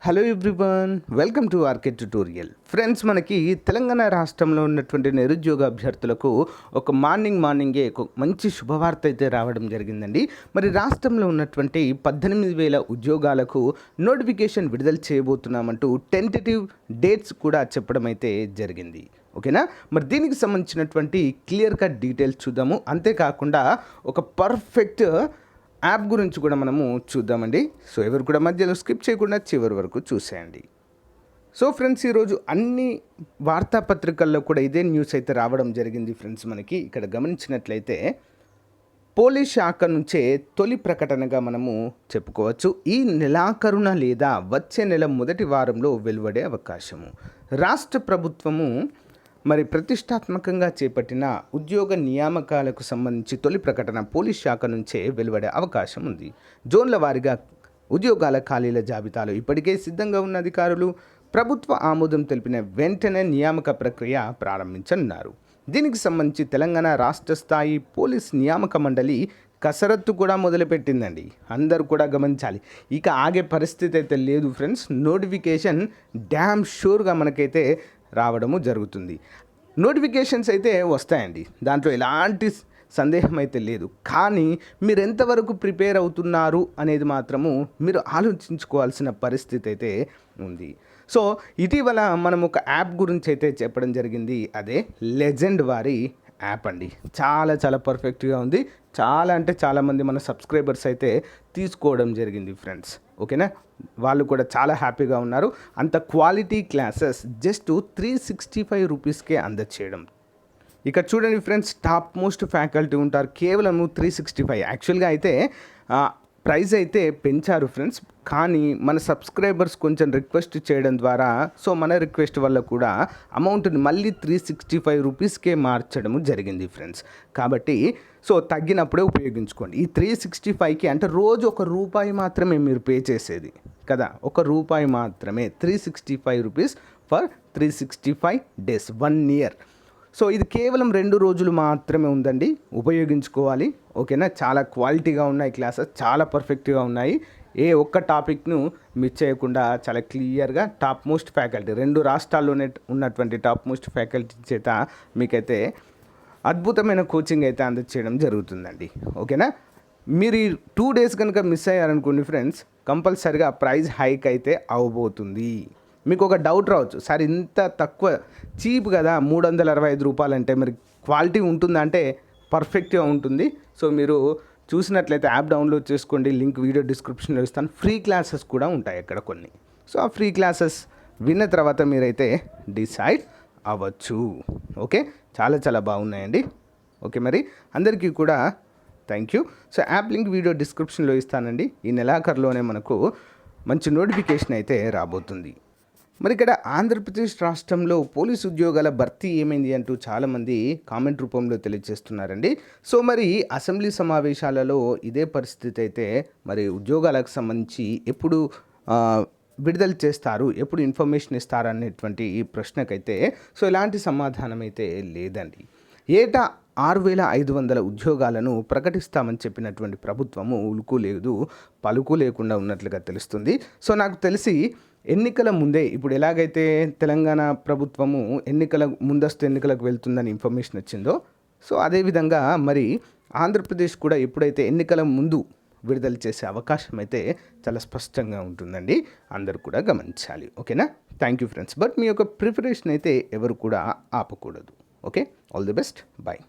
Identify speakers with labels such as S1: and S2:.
S1: Hello everyone, welcome to RK tutorial. Friends, మనకి తెలంగాణ రాష్ట్రంలో ఉన్నటువంటి నిరుద్యోగ అభ్యర్థులకు ఒక మార్నింగే ఒక మంచి శుభవార్త అయితే రావడం జరిగిందండి. మరి రాష్ట్రంలో ఉన్నటువంటి 18,000 ఉద్యోగాలకు నోటిఫికేషన్ విడుదల చేయబోతున్నామంటూ టెంటేటివ్ డేట్స్ కూడా చెప్పడం అయితే జరిగింది. ఓకేనా? మరి దీనికి సంబంధించినటువంటి క్లియర్ కట్ డీటెయిల్స్ చూద్దాము. అంతేకాకుండా ఒక పర్ఫెక్ట్ యాప్ గురించి కూడా మనము చూద్దామండి. సో ఎవరు కూడా మధ్యలో స్కిప్ చేయకుండా చివరి వరకు చూసేయండి. సో ఫ్రెండ్స్, ఈరోజు అన్ని వార్తాపత్రికల్లో కూడా ఇదే న్యూస్ అయితే రావడం జరిగింది. ఫ్రెండ్స్, మనకి ఇక్కడ గమనించినట్లయితే పోలీస్ శాఖ నుంచే తొలి ప్రకటనగా మనము చెప్పుకోవచ్చు. ఈ నెలాఖరున లేదా వచ్చే నెల మొదటి వారంలో వెలువడే అవకాశము. రాష్ట్ర ప్రభుత్వము మరి ప్రతిష్టాత్మకంగా చేపట్టిన ఉద్యోగ నియామకాలకు సంబంధించి తొలి ప్రకటన పోలీస్ శాఖ నుంచే వెలువడే అవకాశం ఉంది. జోన్ల వారీగా ఉద్యోగాల ఖాళీల జాబితాలు ఇప్పటికే సిద్ధంగా ఉన్న అధికారులు ప్రభుత్వ ఆమోదం తెలిపిన వెంటనే నియామక ప్రక్రియ ప్రారంభించనున్నారు. దీనికి సంబంధించి తెలంగాణ రాష్ట్ర స్థాయి పోలీస్ నియామక మండలి కసరత్తు కూడా మొదలుపెట్టిందండి. అందరూ కూడా గమనించాలి. ఇక ఆగే పరిస్థితి అయితే లేదు ఫ్రెండ్స్. నోటిఫికేషన్ డ్యామ్ షూర్గా మనకైతే రావడము జరుగుతుంది. నోటిఫికేషన్స్ అయితే వస్తాయండి, దాంట్లో ఎలాంటి సందేహం అయితే లేదు. కానీ మీరు ఎంతవరకు ప్రిపేర్ అవుతున్నారు అనేది మాత్రము మీరు ఆలోచించుకోవాల్సిన పరిస్థితి అయితే ఉంది. సో ఇటీవల మనం ఒక యాప్ గురించి అయితే చెప్పడం జరిగింది. అదే లెజెండ్ వారి యాప్ అండి. చాలా పర్ఫెక్ట్గా ఉంది. చాలామంది మన సబ్స్క్రైబర్స్ అయితే తీసుకోవడం జరిగింది ఫ్రెండ్స్. ఓకేనా? వాళ్ళు కూడా చాలా హ్యాపీగా ఉన్నారు. అంత క్వాలిటీ క్లాసెస్ జస్ట్ 365 రూపీస్కే అందచేయడం. ఇక చూడండి ఫ్రెండ్స్, టాప్ మోస్ట్ ఫ్యాకల్టీ ఉంటారు. కేవలం 365. యాక్చువల్గా అయితే ప్రైస్ అయితే పెంచారు ఫ్రెండ్స్. కానీ మన సబ్స్క్రైబర్స్ కొంచెం రిక్వెస్ట్ చేయడం ద్వారా, సో మన రిక్వెస్ట్ వల్ల కూడా అమౌంట్ని మళ్ళీ 365 రూపీస్కే మార్చడం జరిగింది ఫ్రెండ్స్. కాబట్టి సో తగ్గినప్పుడే ఉపయోగించుకోండి. ఈ 365కి అంటే రోజు ₹1 మాత్రమే మీరు పే చేసేది కదా, ₹1 మాత్రమే. 365 rupees for 365 days, 1 year. So ఇది కేవలం 2 రోజులు మాత్రమే ఉందండి, ఉపయోగించుకోవాలి. ఓకేనా? చాలా క్వాలిటీగా ఉన్నాయి క్లాసెస్, చాలా పర్ఫెక్ట్గా ఉన్నాయి. ఏ ఒక్క టాపిక్ను మిస్ చేయకుండా చాలా క్లియర్గా టాప్ మోస్ట్ ఫ్యాకల్టీ, 2 రాష్ట్రాల్లోనే ఉన్నటువంటి టాప్ మోస్ట్ ఫ్యాకల్టీ చేత మీకైతే అద్భుతమైన కోచింగ్ అయితే అందచేయడం జరుగుతుందండి. ఓకేనా? మీరు ఈ 2 డేస్ కనుక మిస్ అయ్యారనుకోండి ఫ్రెండ్స్, కంపల్సరిగా ప్రైస్ హైక్ అయితే అవ్వబోతుంది. మీకు ఒక డౌట్ రావచ్చు, సార్ ఇంత తక్కువ చీప్ కదా, ₹365 అంటే మరి క్వాలిటీ ఉంటుందా అంటే పర్ఫెక్ట్గా ఉంటుంది. సో మీరు చూసినట్లయితే యాప్ డౌన్లోడ్ చేసుకోండి. లింక్ వీడియో డిస్క్రిప్షన్లో ఇస్తాను. ఫ్రీ క్లాసెస్ కూడా ఉంటాయి అక్కడ కొన్ని. సో ఆ ఫ్రీ క్లాసెస్ విన్న తర్వాత మీరైతే డిసైడ్ అవ్వచ్చు. ఓకే, చాలా బాగున్నాయండి. ఓకే, మరి అందరికీ కూడా thank you. So app link video డిస్క్రిప్షన్లో ఇస్తానండి. ఈ నెలాఖరులోనే మనకు మంచి నోటిఫికేషన్ అయితే రాబోతుంది. మరి ఇక్కడ ఆంధ్రప్రదేశ్ రాష్ట్రంలో పోలీసు ఉద్యోగాల భర్తీ ఏమైంది అంటూ చాలామంది కామెంట్ రూపంలో తెలియజేస్తున్నారండి. సో మరి అసెంబ్లీ సమావేశాలలో ఇదే పరిస్థితి అయితే మరి ఉద్యోగాలకు సంబంధించి ఎప్పుడు విడుదల చేస్తారు, ఎప్పుడు ఇన్ఫర్మేషన్ ఇస్తారు అనేటువంటి ఈ ప్రశ్నకైతే సో ఎలాంటి సమాధానం అయితే లేదండి. ఏటా 6,500 ఉద్యోగాలను ప్రకటిస్తామని చెప్పినటువంటి ప్రభుత్వము ఉలుకు లేదు పలుకు లేకుండా ఉన్నట్లుగా తెలుస్తుంది. సో నాకు తెలిసి ఎన్నికల ముందే, ఇప్పుడు ఎలాగైతే తెలంగాణ ప్రభుత్వము ముందస్తు ఎన్నికలకు వెళ్తుందని ఇన్ఫర్మేషన్ వచ్చిందో, సో అదేవిధంగా మరి ఆంధ్రప్రదేశ్ కూడా ఎప్పుడైతే ఎన్నికల ముందు విడుదల చేసే అవకాశం అయితే చాలా స్పష్టంగా ఉంటుందండి. అందరూ కూడా గమనించాలి. ఓకేనా? Thank you friends. బట్ మీ యొక్క ప్రిపరేషన్ అయితే ఎవరు కూడా ఆపకూడదు. Okay, all the best, bye.